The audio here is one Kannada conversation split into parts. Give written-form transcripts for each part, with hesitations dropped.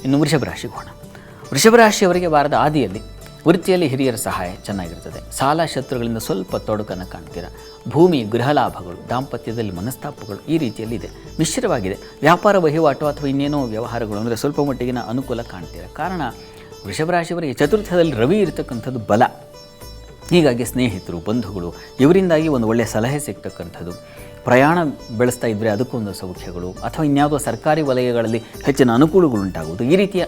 ಇನ್ನು ವೃಷಭ ರಾಶಿಗೆ ಹೋಗೋಣ. ವೃಷಭ ರಾಶಿಯವರಿಗೆ ವಾರದ ಆದಿಯಲ್ಲಿ ವೃತ್ತಿಯಲ್ಲಿ ಹಿರಿಯರ ಸಹಾಯ ಚೆನ್ನಾಗಿರ್ತದೆ. ಸಾಲ ಶತ್ರುಗಳಿಂದ ಸ್ವಲ್ಪ ತೊಡಕನ್ನು ಕಾಣ್ತೀರಾ. ಭೂಮಿ, ಗೃಹ ಲಾಭಗಳು, ದಾಂಪತ್ಯದಲ್ಲಿ ಮನಸ್ತಾಪಗಳು ಈ ರೀತಿಯಲ್ಲಿ ಇದೆ. ಮಿಶ್ರವಾಗಿದೆ. ವ್ಯಾಪಾರ ವಹಿವಾಟು ಅಥವಾ ಇನ್ನೇನೋ ವ್ಯವಹಾರಗಳು ಅಂದರೆ ಸ್ವಲ್ಪ ಮಟ್ಟಿಗಿನ ಅನುಕೂಲ ಕಾಣ್ತೀರಾ. ಕಾರಣ ವೃಷಭ ರಾಶಿಯವರಿಗೆ ಚತುರ್ಥದಲ್ಲಿ ರವಿ ಇರತಕ್ಕಂಥದ್ದು ಬಲ. ಹೀಗಾಗಿ ಸ್ನೇಹಿತರು, ಬಂಧುಗಳು ಇವರಿಂದಾಗಿ ಒಂದು ಒಳ್ಳೆಯ ಸಲಹೆ ಸಿಗ್ತಕ್ಕಂಥದ್ದು. ಪ್ರಯಾಣ ಬೆಳೆಸ್ತಾ ಇದ್ದರೆ ಅದಕ್ಕೊಂದು ಸೌಖ್ಯಗಳು ಅಥವಾ ಇನ್ಯಾವುದೋ ಸರ್ಕಾರಿ ವಲಯಗಳಲ್ಲಿ ಹೆಚ್ಚಿನ ಅನುಕೂಲಗಳು ಉಂಟಾಗುವುದು ಈ ರೀತಿಯ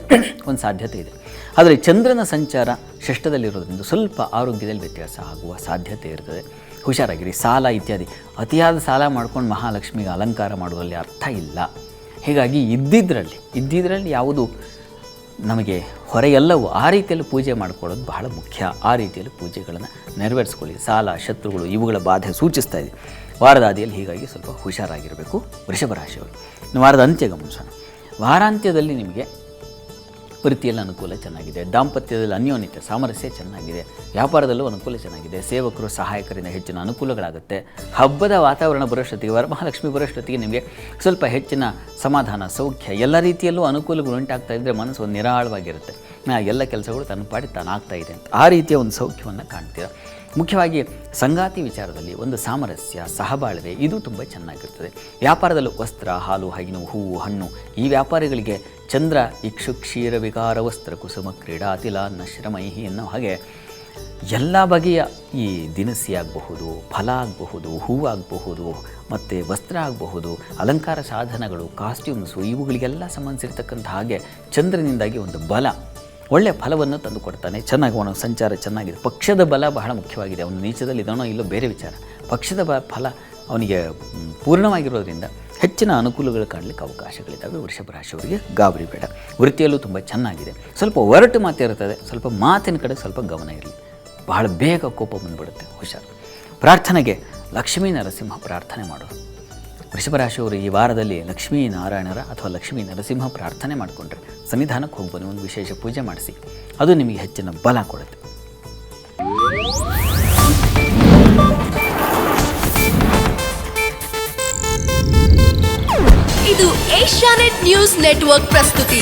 ಒಂದು ಸಾಧ್ಯತೆ ಇದೆ. ಆದರೆ ಚಂದ್ರನ ಸಂಚಾರ ಷಷ್ಠದಲ್ಲಿರೋದ್ರಿಂದ ಸ್ವಲ್ಪ ಆರೋಗ್ಯದಲ್ಲಿ ವ್ಯತ್ಯಾಸ ಆಗುವ ಸಾಧ್ಯತೆ ಇರ್ತದೆ. ಹುಷಾರಾಗಿರಿ. ಸಾಲ ಇತ್ಯಾದಿ ಅತಿಯಾದ ಸಾಲ ಮಾಡ್ಕೊಂಡು ಮಹಾಲಕ್ಷ್ಮಿಗೆ ಅಲಂಕಾರ ಮಾಡುವಲ್ಲಿ ಅರ್ಥ ಇಲ್ಲ. ಹೀಗಾಗಿ ಇದ್ದಿದ್ರಲ್ಲಿ ಯಾವುದು ನಮಗೆ ಹೊರೆಯಲ್ಲವೂ ಆ ರೀತಿಯಲ್ಲಿ ಪೂಜೆ ಮಾಡ್ಕೊಳ್ಳೋದು ಬಹಳ ಮುಖ್ಯ. ಆ ರೀತಿಯಲ್ಲಿ ಪೂಜೆಗಳನ್ನು ನೆರವೇರಿಸ್ಕೊಳ್ಳಿ. ಸಾಲ ಶತ್ರುಗಳು ಇವುಗಳ ಬಾಧೆ ಸೂಚಿಸ್ತಾ ಇದೆ ವಾರದ ಆದಿಯಲ್ಲಿ. ಹೀಗಾಗಿ ಸ್ವಲ್ಪ ಹುಷಾರಾಗಿರಬೇಕು ವೃಷಭ ರಾಶಿಯವರು. ಇನ್ನು ವಾರದ ಅಂತ್ಯ ಗಮನಿಸೋಣ. ವಾರಾಂತ್ಯದಲ್ಲಿ ನಿಮಗೆ ವೃತ್ತಿಯಲ್ಲಿ ಅನುಕೂಲ ಚೆನ್ನಾಗಿದೆ. ದಾಂಪತ್ಯದಲ್ಲಿ ಅನ್ಯೋನ್ಯತೆ, ಸಾಮರಸ್ಯ ಚೆನ್ನಾಗಿದೆ. ವ್ಯಾಪಾರದಲ್ಲೂ ಅನುಕೂಲ ಚೆನ್ನಾಗಿದೆ. ಸೇವಕರು, ಸಹಾಯಕರಿಂದ ಹೆಚ್ಚಿನ ಅನುಕೂಲಗಳಾಗುತ್ತೆ. ಹಬ್ಬದ ವಾತಾವರಣ ಬರೋಷ್ಟೊತ್ತಿಗೆ, ವರಮಹಾಲಕ್ಷ್ಮಿ ಬರೋಷ್ಟೊತ್ತಿಗೆ ನಿಮಗೆ ಸ್ವಲ್ಪ ಹೆಚ್ಚಿನ ಸಮಾಧಾನ, ಸೌಖ್ಯ ಎಲ್ಲ ರೀತಿಯಲ್ಲೂ ಅನುಕೂಲಗಳು ಉಂಟಾಗ್ತಾ ಇದ್ದರೆ ಮನಸ್ಸು ಒಂದು ನಿರಾಳವಾಗಿರುತ್ತೆ. ಎಲ್ಲ ಕೆಲಸಗಳು ತನ್ನ ಪಾಡಿ ತಾನಾಗ್ತಾ ಇದೆ ಅಂತ ಆ ರೀತಿಯ ಒಂದು ಸೌಖ್ಯವನ್ನು ಕಾಣ್ತೀರ. ಮುಖ್ಯವಾಗಿ ಸಂಗಾತಿ ವಿಚಾರದಲ್ಲಿ ಒಂದು ಸಾಮರಸ್ಯ, ಸಹಬಾಳ್ವೆ ಇದು ತುಂಬ ಚೆನ್ನಾಗಿರ್ತದೆ. ವ್ಯಾಪಾರದಲ್ಲೂ ವಸ್ತ್ರ, ಹಾಲು, ಹೈನು, ಹೂವು, ಹಣ್ಣು ಈ ವ್ಯಾಪಾರಿಗಳಿಗೆ ಚಂದ್ರ ಇಕ್ಷು ಕ್ಷೀರ ವಿಕಾರ ವಸ್ತ್ರ ಕುಸುಮ ಕ್ರೀಡಾ ಅತಿಲಾನ್ನ ಶ್ರಮೈಹಿ ಅನ್ನೋ ಹಾಗೆ ಎಲ್ಲ ಬಗೆಯ ಈ ದಿನಸಿ ಆಗಬಹುದು, ಫಲ ಆಗಬಹುದು, ಹೂವಾಗಬಹುದು, ಮತ್ತು ವಸ್ತ್ರ ಆಗಬಹುದು, ಅಲಂಕಾರ ಸಾಧನಗಳು, ಕಾಸ್ಟ್ಯೂಮ್ಸು ಇವುಗಳಿಗೆಲ್ಲ ಸಂಬಂಧಿಸಿರ್ತಕ್ಕಂಥ ಹಾಗೆ ಚಂದ್ರನಿಂದಾಗಿ ಒಂದು ಬಲ ಒಳ್ಳೆಯ ಫಲವನ್ನು ತಂದು ಕೊಡ್ತಾನೆ. ಚೆನ್ನಾಗಿ ಅವನ ಸಂಚಾರ ಚೆನ್ನಾಗಿದೆ. ಪಕ್ಷದ ಬಲ ಬಹಳ ಮುಖ್ಯವಾಗಿದೆ. ಅವನು ನೀಚದಲ್ಲಿ ಇದನ್ನೋ ಇಲ್ಲೋ ಬೇರೆ ವಿಚಾರ. ಪಕ್ಷದ ಫಲ ಅವನಿಗೆ ಪೂರ್ಣವಾಗಿರೋದ್ರಿಂದ ಹೆಚ್ಚಿನ ಅನುಕೂಲಗಳು ಕಾಣಲಿಕ್ಕೆ ಅವಕಾಶಗಳಿದ್ದಾವೆ. ವೃಷಭ ರಾಶಿಯವರಿಗೆ ಗಾಬರಿ ಬೇಡ. ವೃತ್ತಿಯಲ್ಲೂ ತುಂಬ ಚೆನ್ನಾಗಿದೆ. ಸ್ವಲ್ಪ ಒರಟು ಮಾತಿರುತ್ತದೆ. ಸ್ವಲ್ಪ ಮಾತಿನ ಕಡೆ ಸ್ವಲ್ಪ ಗಮನ ಇರಲಿ. ಬಹಳ ಬೇಗ ಕೋಪ ಬಂದುಬಿಡುತ್ತೆ. ಹುಷಾರು. ಪ್ರಾರ್ಥನೆಗೆ ಲಕ್ಷ್ಮೀ ನರಸಿಂಹ ಪ್ರಾರ್ಥನೆ ಮಾಡೋದು. ವೃಷಭ ರಾಶಿಯವರು ಈ ವಾರದಲ್ಲಿ ಲಕ್ಷ್ಮೀ ನಾರಾಯಣರ ಅಥವಾ ಲಕ್ಷ್ಮೀ ನರಸಿಂಹ ಪ್ರಾರ್ಥನೆ ಮಾಡಿಕೊಂಡ್ರೆ ಸನ್ನಿಧಾನಕ್ಕೆ ಹೋಗಿ ಬನ್ನಿ, ಒಂದು ವಿಶೇಷ ಪೂಜೆ ಮಾಡಿಸಿ, ಅದು ನಿಮಗೆ ಹೆಚ್ಚಿನ ಬಲ ಕೊಡುತ್ತೆ. ಇದು ಏಷ್ಯಾನೆಟ್ ನ್ಯೂಸ್ ನೆಟ್ವರ್ಕ್ ಪ್ರಸ್ತುತಿ.